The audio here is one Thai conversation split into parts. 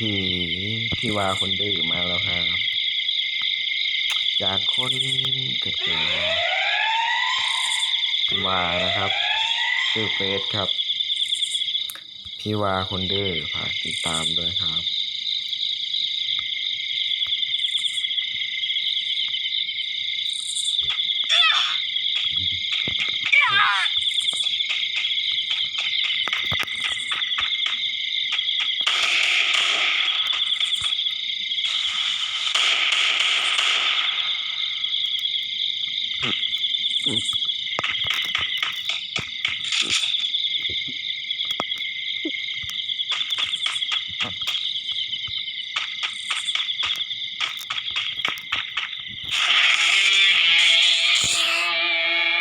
พี่พี่วาคนดื้อมาแล้วครับจากคนกระจอกพี่วานะครับชื่อเฟซครับพี่วาคนดื้อฝากติดตามด้วยครับ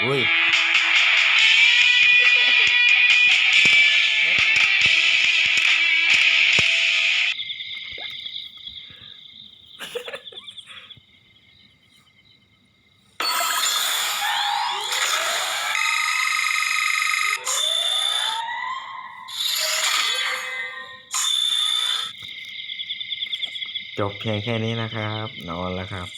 อุ้ยจบเพียงแค่นี้นะครับนอนแล้วครับ